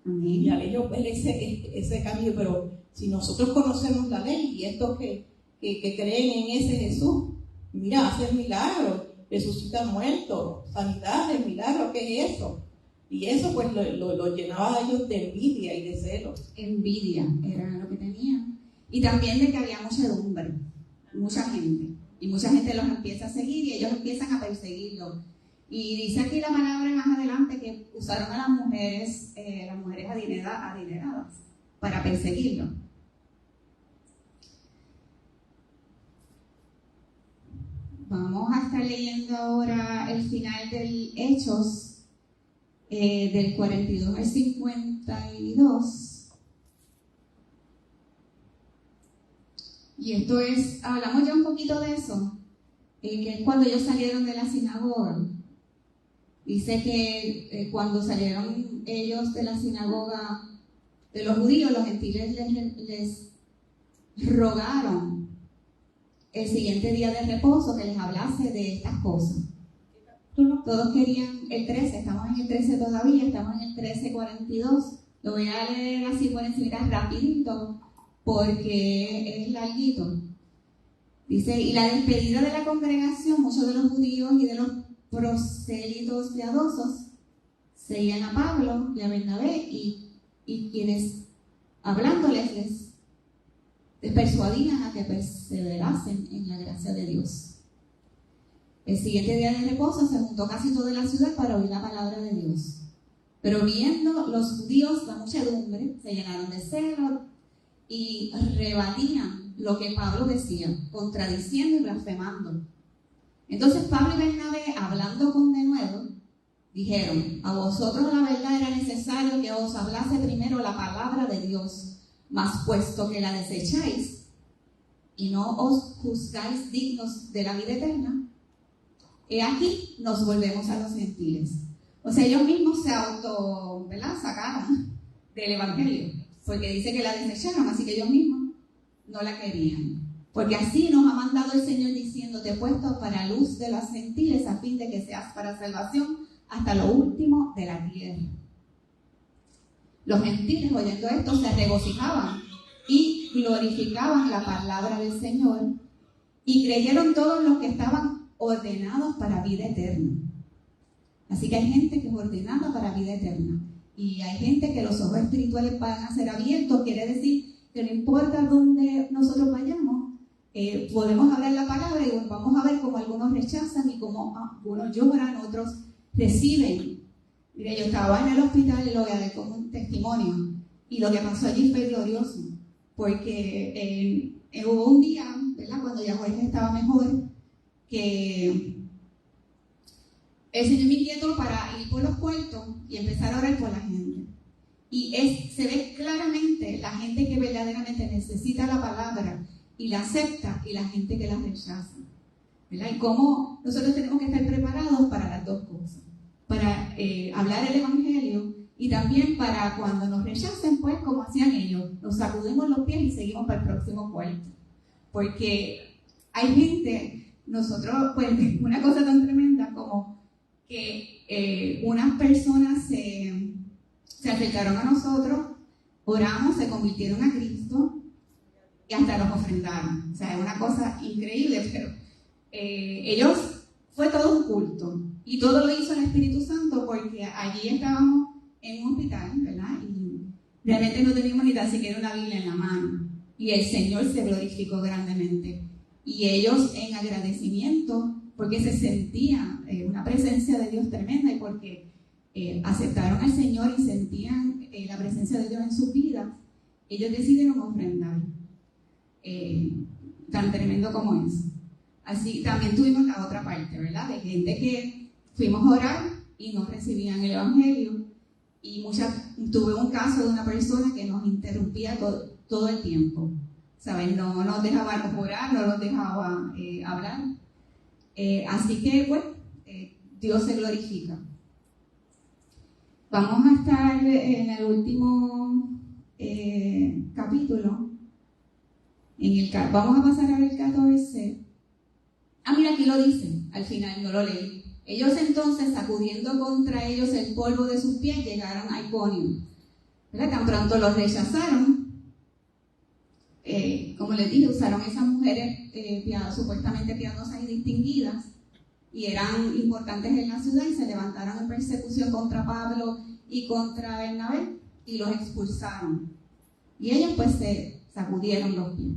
Amén.
Y al ellos ver ese cambio, pero si nosotros conocemos la ley y estos que creen en ese Jesús, mira, hacen milagros, resucitan muertos, sanidades, milagros, ¿qué es eso? Y eso pues lo llenaba a ellos de envidia y de celos.
Envidia era lo que tenían. Y también de que había muchedumbre, mucha gente. Y mucha gente los empieza a seguir y ellos empiezan a perseguirlos. Y dice aquí la palabra más adelante que usaron a las mujeres adineradas para perseguirlos. Vamos a estar leyendo ahora el final del Hechos, del 42 al 52. Y esto es, hablamos ya un poquito de eso, que es cuando ellos salieron de la sinagoga. Dice que cuando salieron ellos de la sinagoga de los judíos, los gentiles les rogaron el siguiente día de reposo que les hablase de estas cosas. Todos querían el 13, estamos en el 13 todavía, estamos en el 13:42. Lo voy a leer así por encima rapidito porque es larguito. Dice, y la despedida de la congregación, muchos de los judíos y de los prosélitos piadosos seguían a Pablo y a Bernabé y quienes hablándoles les persuadían a que perseverasen en la gracia de Dios. El siguiente día de reposo se juntó casi toda la ciudad para oír la palabra de Dios. Pero viendo los judíos la muchedumbre, se llenaron de celo y rebatían lo que Pablo decía, contradiciendo y blasfemando. Entonces Pablo y Bernabé, hablando con denuedo, dijeron, a vosotros la verdad era necesario que os hablase primero la palabra de Dios, mas puesto que la desecháis y no os juzgáis dignos de la vida eterna, he aquí nos volvemos a los gentiles. O sea, ellos mismos se sacaron del evangelio, porque dice que la desecharon, así que ellos mismos no la querían. Porque así nos ha mandado el Señor diciendo, te he puesto para luz de los gentiles a fin de que seas para salvación hasta lo último de la tierra. Los gentiles, oyendo esto, se regocijaban y glorificaban la palabra del Señor y creyeron todos los que estaban ordenados para vida eterna. Así que hay gente que es ordenada para vida eterna y hay gente que los ojos espirituales van a ser abiertos. Quiere decir que no importa dónde nosotros vayamos, podemos hablar la palabra y vamos a ver cómo algunos rechazan y cómo algunos lloran, otros reciben. Mire, yo estaba en el hospital y lo voy a dar como un testimonio, y lo que pasó allí fue glorioso, porque hubo un día, ¿verdad?, cuando ya Jorge estaba mejor, que el Señor me inquietó para ir por los puertos y empezar a orar por la gente. Y se ve claramente la gente que verdaderamente necesita la palabra y la acepta, y la gente que la rechaza, ¿verdad? Y cómo nosotros tenemos que estar preparados para las dos cosas, para hablar el evangelio y también para cuando nos rechacen, pues como hacían ellos, nos sacudimos los pies y seguimos para el próximo puerto. Porque hay gente, nosotros, pues una cosa tan tremenda como que unas personas se acercaron a nosotros, oramos, se convirtieron a Cristo y hasta los ofrendaron. O sea, es una cosa increíble, pero ellos, fue todo un culto y todo lo hizo el Espíritu Santo, porque allí estábamos en un hospital, ¿verdad? Y realmente no teníamos ni tan siquiera una Biblia en la mano y el Señor se glorificó grandemente y ellos en agradecimiento porque se sentía una presencia de Dios tremenda y porque aceptaron al Señor y sentían la presencia de Dios en sus vidas, ellos decidieron ofrendar. tan tremendo como es. Así también tuvimos la otra parte, ¿verdad? De gente que fuimos a orar y no recibían el Evangelio. Y tuve un caso de una persona que nos interrumpía todo el tiempo, ¿saben? No nos dejaba orar, no nos dejaba hablar. Así que, bueno, Dios se glorifica. Vamos a estar en el último capítulo. Vamos a pasar a ver el 14. Mira, aquí lo dice, al final no lo leí. Ellos entonces, sacudiendo contra ellos el polvo de sus pies, llegaron a Iconio. ¿Verdad? Tan pronto los rechazaron. Como les dije, usaron esas mujeres supuestamente piadosas y distinguidas, y eran importantes en la ciudad, y se levantaron en persecución contra Pablo y contra Bernabé, y los expulsaron. Y ellos pues se sacudieron los pies.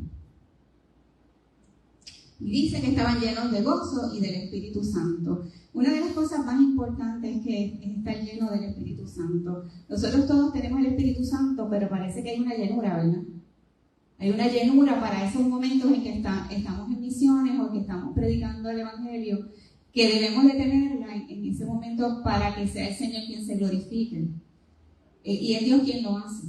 Y dice que estaban llenos de gozo y del Espíritu Santo. Una de las cosas más importantes es que es estar lleno del Espíritu Santo. Nosotros todos tenemos el Espíritu Santo, pero parece que hay una llenura, ¿verdad? Hay una llenura para esos momentos en que estamos en misiones o que estamos predicando el Evangelio, que debemos de tenerla en ese momento para que sea el Señor quien se glorifique. Y es Dios quien lo hace.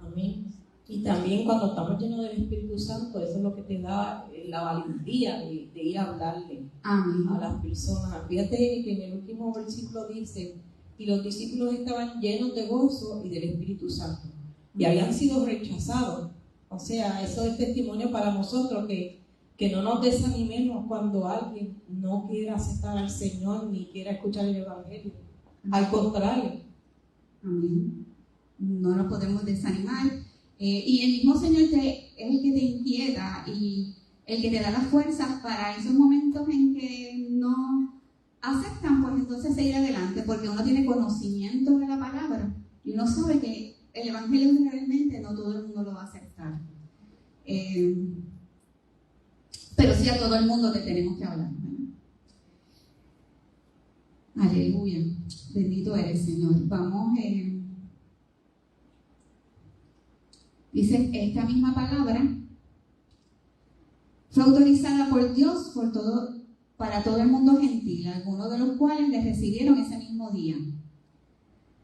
Amén. Y también cuando estamos llenos del Espíritu Santo, eso es lo que te da la valentía de ir a hablarle
Amén.
A las personas. Fíjate que en el último versículo dice, y los discípulos estaban llenos de gozo y del Espíritu Santo, y habían sido rechazados. O sea, eso es testimonio para nosotros, que no nos desanimemos cuando alguien no quiera aceptar al Señor ni quiera escuchar el Evangelio. Al contrario.
Amén. No nos podemos desanimar. Y el mismo Señor es el que te inquieta y el que te da las fuerzas para esos momentos en que no aceptan, pues entonces seguir adelante, porque uno tiene conocimiento de la palabra y uno sabe que el Evangelio generalmente no todo el mundo lo va a aceptar. Pero sí a todo el mundo le tenemos que hablar, ¿verdad? Aleluya. Bendito eres, Señor. Vamos, dice, esta misma palabra fue autorizada por Dios para todo el mundo gentil, algunos de los cuales le recibieron ese mismo día.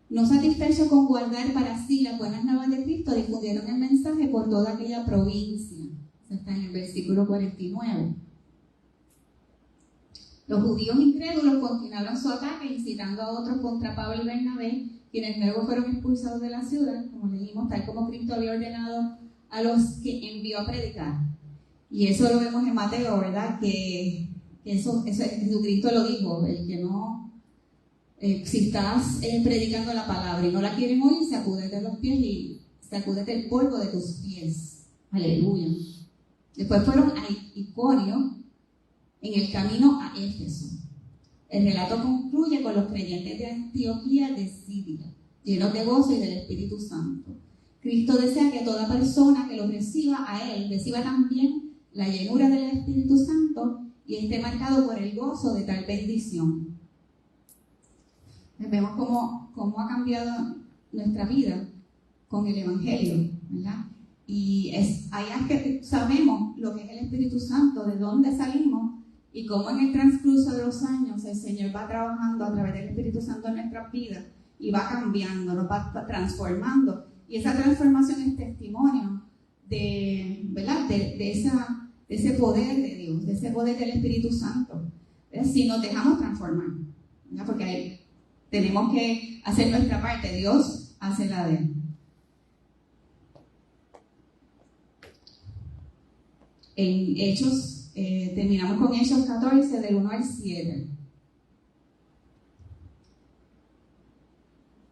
No satisfechos con guardar para sí las buenas nuevas de Cristo, difundieron el mensaje por toda aquella provincia. Eso está en el versículo 49. Los judíos incrédulos continuaron su ataque, incitando a otros contra Pablo y Bernabé, quienes luego fueron expulsados de la ciudad, como leímos, tal como Cristo había ordenado a los que envió a predicar. Y eso lo vemos en Mateo, ¿verdad? Que eso Jesucristo lo dijo, el que no, si estás predicando la palabra y no la quieren oír, sacúdete los pies y sacúdete el polvo de tus pies. Aleluya. Después fueron a Iconio, en el camino a Éfeso. El relato concluye con los creyentes de Antioquía de Siria, llenos de gozo y del Espíritu Santo. Cristo desea que toda persona que lo reciba a Él, reciba también la llenura del Espíritu Santo y esté marcado por el gozo de tal bendición. Vemos cómo ha cambiado nuestra vida con el Evangelio, ¿verdad? Y ahí es que sabemos lo que es el Espíritu Santo, de dónde salimos y cómo en el transcurso de los años el Señor va trabajando a través del Espíritu Santo en nuestras vidas y va cambiando, nos va transformando. Y esa transformación es testimonio ¿verdad? de ese poder de Dios, de ese poder del Espíritu Santo. ¿Verdad? Si nos dejamos transformar, ¿verdad? Porque ahí tenemos que hacer nuestra parte, Dios hace la de Él. En Hechos, terminamos con Hechos 14, del 1 al 7.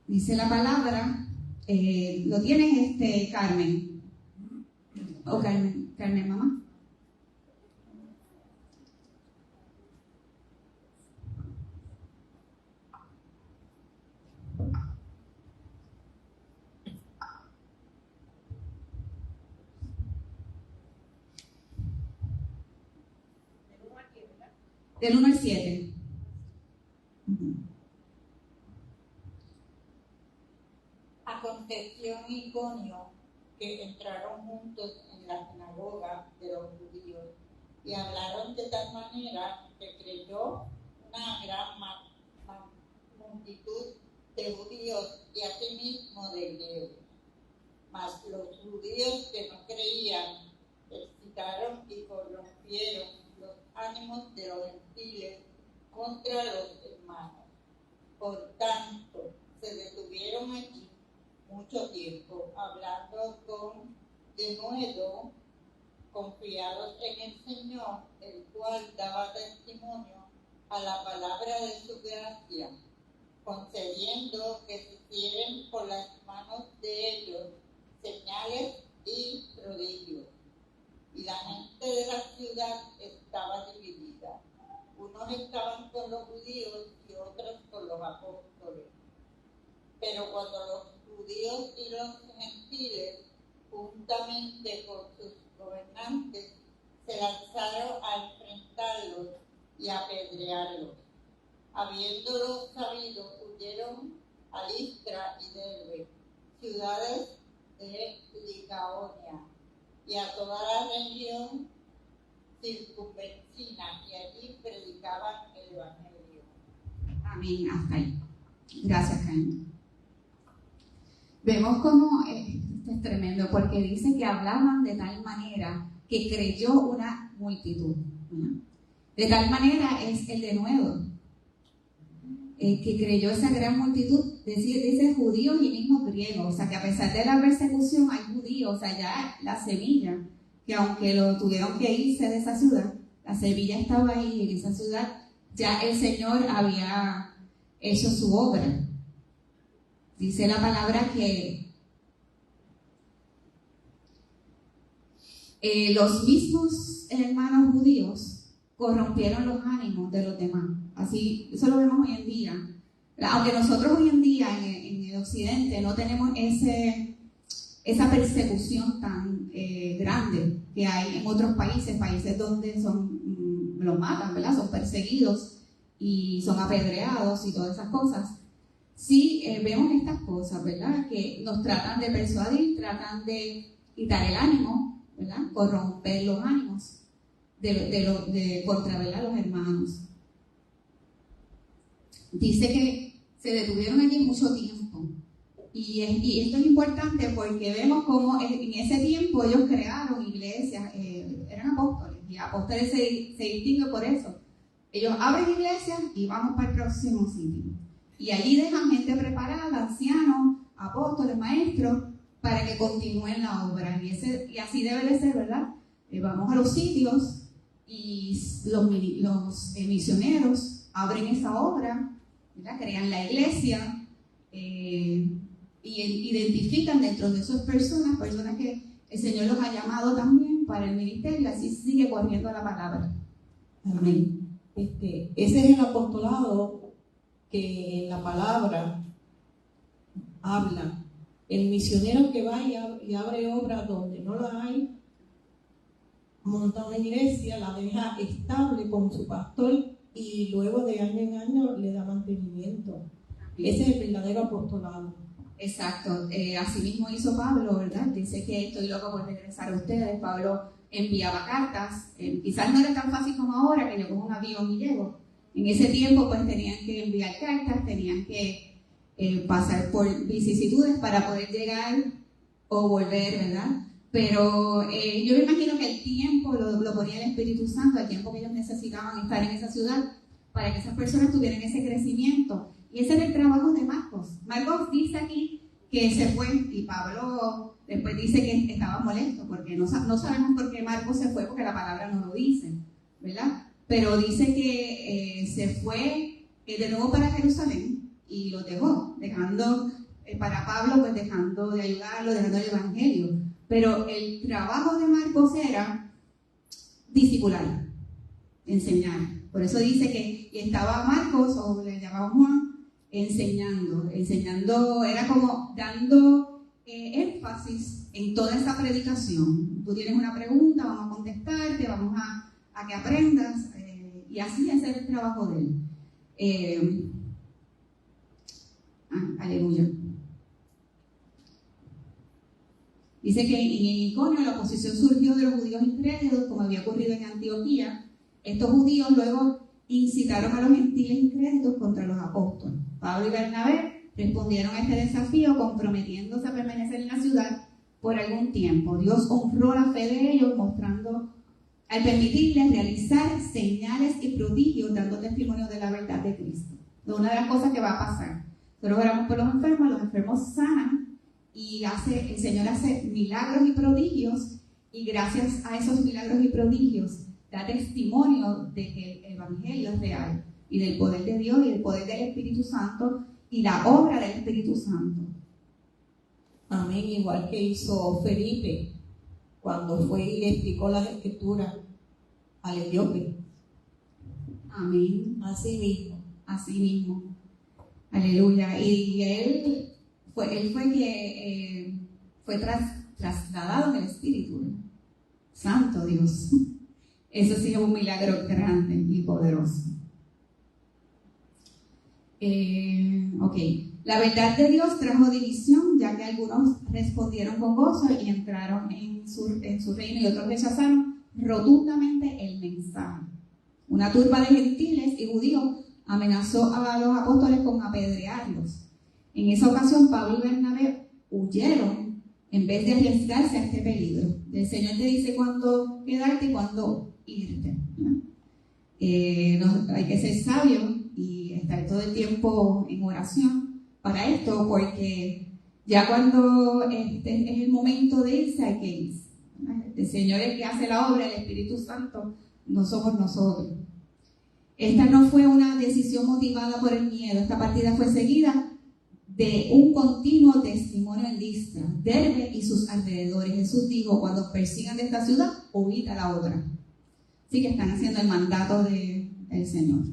Dice la palabra, ¿lo tienes, Carmen? ¿O Carmen, mamá? Del 1 al 7.
Aconteció en Iconio
que entraron juntos en la sinagoga de los judíos y hablaron de tal manera que creyó una gran multitud de judíos y asimismo de griegos. Mas los judíos que no creían excitaron y corrompieron los ánimos de los gentiles contra los hermanos. Por tanto, se detuvieron allí mucho tiempo, hablando con denuedo, confiados en el Señor, el cual daba testimonio a la palabra de su gracia, concediendo que se hicieran por las manos de ellos señales y prodigios. Y la gente de la ciudad estaba dividida. Unos estaban con los judíos y otros con los apóstoles. Pero cuando los judíos y los gentiles, juntamente con sus gobernantes, se lanzaron a enfrentarlos y a apedrearlos. Habiéndolo sabido, huyeron a Listra y Derbe, ciudades de Licaonia, y a toda la región circunvecina, y allí predicaban el Evangelio.
Amén, hasta ahí. Gracias, Caín. Vemos cómo esto es tremendo, porque dice que hablaban de tal manera que creyó una multitud. ¿No? De tal manera es el denuedo, que creyó esa gran multitud, dice judíos y mismos griegos, o sea que a pesar de la persecución hay judíos, o sea ya la semilla, que aunque lo tuvieron que irse de esa ciudad, la semilla estaba ahí en esa ciudad, ya el Señor había hecho su obra. Dice la palabra que los mismos hermanos judíos corrompieron los ánimos de los demás. Así, eso lo vemos hoy en día. Aunque nosotros hoy en día en el occidente no tenemos esa persecución tan grande que hay en otros países donde los matan, ¿verdad? Son perseguidos y son apedreados y todas esas cosas. Sí, vemos estas cosas, ¿verdad? Que nos tratan de persuadir, tratan de quitar el ánimo, ¿verdad? Corromper los ánimos contra, ¿verdad? Los hermanos. Dice que se detuvieron allí mucho tiempo. Y esto es importante porque vemos cómo en ese tiempo ellos crearon iglesias, eran apóstoles, y apóstoles se distinguen por eso. Ellos abren iglesias y vamos para el próximo sitio. Y allí dejan gente preparada, ancianos, apóstoles, maestros, para que continúen la obra. Y así debe de ser, ¿verdad? Vamos a los sitios y los misioneros abren esa obra, ¿verdad? Crean la iglesia y identifican dentro de esas personas que el Señor los ha llamado también para el ministerio, y así sigue corriendo la palabra. Amén.
Ese es el apostolado que en la palabra habla. El misionero que va y abre obras donde no la hay, monta una iglesia, la deja estable con su pastor y luego de año en año le da mantenimiento. Ese es el verdadero apostolado.
Exacto, así mismo hizo Pablo, ¿verdad? Dice que estoy loco por regresar a ustedes. Pablo enviaba cartas, quizás no era tan fácil como ahora, que yo cojo un avión y llego. En ese tiempo pues tenían que enviar cartas, tenían que pasar por vicisitudes para poder llegar o volver, ¿verdad? Pero yo me imagino que el tiempo lo ponía el Espíritu Santo, el tiempo que ellos necesitaban estar en esa ciudad para que esas personas tuvieran ese crecimiento. Y ese era el trabajo de Marcos. Marcos dice aquí que se fue, y Pablo después dice que estaba molesto, porque no sabemos por qué Marcos se fue, porque la palabra no lo dice, ¿verdad? Pero dice que se fue de nuevo para Jerusalén y lo dejó, dejando para Pablo, pues dejando de ayudarlo, dejando el evangelio. Pero el trabajo de Marcos era discipular, enseñar. Por eso dice que estaba Marcos, o le llamaba Juan, enseñando, era como dando énfasis en toda esa predicación. Tú tienes una pregunta, vamos a contestarte, vamos a que aprendas, y así hacer el trabajo de él. Aleluya. Dice que en Iconio la oposición surgió de los judíos incrédulos, como había ocurrido en Antioquía. Estos judíos luego incitaron a los gentiles incrédulos contra los apóstoles. Pablo y Bernabé respondieron a este desafío comprometiéndose a permanecer en la ciudad por algún tiempo. Dios honró la fe de ellos al permitirles realizar señales y prodigios dando testimonio de la verdad de Cristo. Es una de las cosas que va a pasar. Nosotros oramos por los enfermos sanan y el Señor hace milagros y prodigios, y gracias a esos milagros y prodigios da testimonio de que el Evangelio es real y del poder de Dios y del poder del Espíritu Santo y la obra del Espíritu Santo.
Amén, igual que hizo Felipe cuando fue y le explicó las Escrituras al etíope.
Amén.
Así mismo.
Así mismo. Aleluya. Y él fue que fue trasladado en el Espíritu, ¿no? Santo Dios. Eso sí es un milagro grande y poderoso. La verdad de Dios trajo división, ya que algunos respondieron con gozo y entraron en su reino y otros rechazaron rotundamente el mensaje. Una turba de gentiles y judíos amenazó a los apóstoles con apedrearlos. En esa ocasión, Pablo y Bernabé huyeron en vez de arriesgarse a este peligro. El Señor te dice cuándo quedarte y cuándo irte, ¿no? Hay que ser sabio y estar todo el tiempo en oración para esto, porque ya cuando es el momento de irse, hay que irse. El Señor es el que hace la obra, el Espíritu Santo, no somos nosotros. Esta no fue una decisión motivada por el miedo, esta partida fue seguida de un continuo testimonio en Listra, Derbe y sus alrededores. Jesús dijo: cuando persigan de esta ciudad, huid a la otra. Así que están haciendo el mandato del Señor.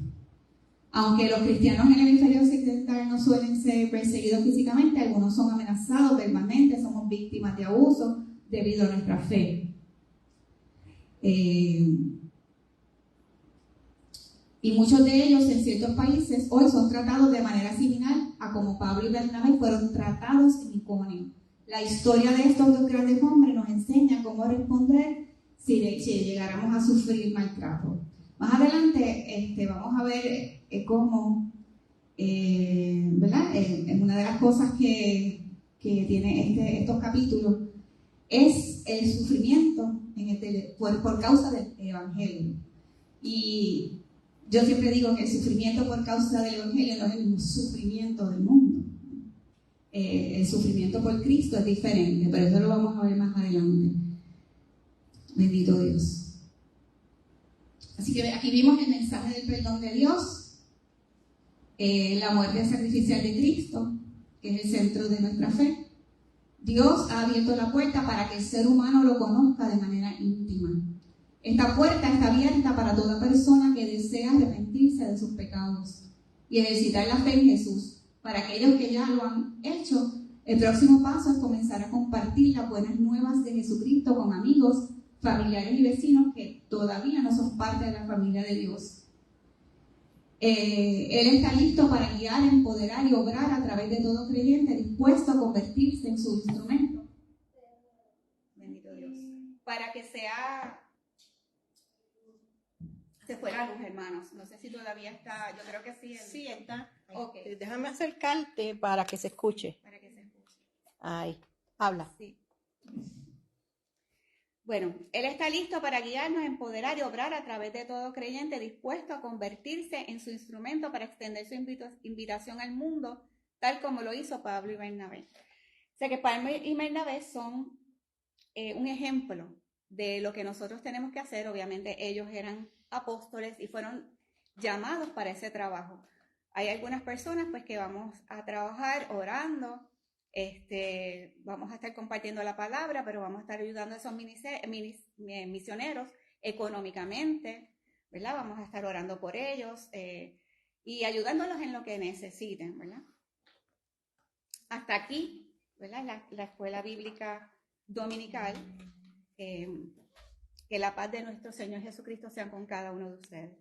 Aunque los cristianos en el hemisferio occidental no suelen ser perseguidos físicamente, algunos son amenazados verbalmente, somos víctimas de abuso debido a nuestra fe. Y muchos de ellos en ciertos países hoy son tratados de manera similar a como Pablo y Bernabé fueron tratados en Iconio. La historia de estos dos grandes hombres nos enseña cómo responder si llegáramos a sufrir maltrato. Más adelante vamos a ver cómo, ¿verdad? Una de las cosas que tiene estos capítulos es el sufrimiento por causa del Evangelio. Y yo siempre digo que el sufrimiento por causa del Evangelio no es el mismo sufrimiento del mundo. El sufrimiento por Cristo es diferente, pero eso lo vamos a ver más adelante. Bendito Dios. Así que aquí vimos el mensaje del perdón de Dios, la muerte sacrificial de Cristo, que es el centro de nuestra fe. Dios ha abierto la puerta para que el ser humano lo conozca de manera íntima. Esta puerta está abierta para toda persona que desea arrepentirse de sus pecados y ejercitar la fe en Jesús. Para aquellos que ya lo han hecho, el próximo paso es comenzar a compartir las buenas nuevas de Jesucristo con amigos, familiares y vecinos que todavía no son parte de la familia de Dios. Él está listo para guiar, empoderar y obrar a través de todo creyente dispuesto a convertirse en su instrumento. Bendito Dios. Para que sea... Se fue la luz, hermanos. No sé si todavía está. Yo creo que sí.
Sí, está.
Okay.
Déjame acercarte para que se escuche.
Para que se escuche.
Ahí. Habla.
Sí. Bueno, Él está listo para guiarnos, empoderar y obrar a través de todo creyente dispuesto a convertirse en su instrumento para extender su invitación al mundo, tal como lo hizo Pablo y Bernabé. O sea que Pablo y Bernabé son un ejemplo de lo que nosotros tenemos que hacer. Obviamente ellos eran apóstoles y fueron llamados para ese trabajo. Hay algunas personas pues que vamos a trabajar orando, vamos a estar compartiendo la palabra, pero vamos a estar ayudando a esos misioneros económicamente, ¿verdad? Vamos a estar orando por ellos y ayudándolos en lo que necesiten, ¿verdad? Hasta aquí, ¿verdad? La escuela bíblica dominical. Que la paz de nuestro Señor Jesucristo sea con cada uno de ustedes.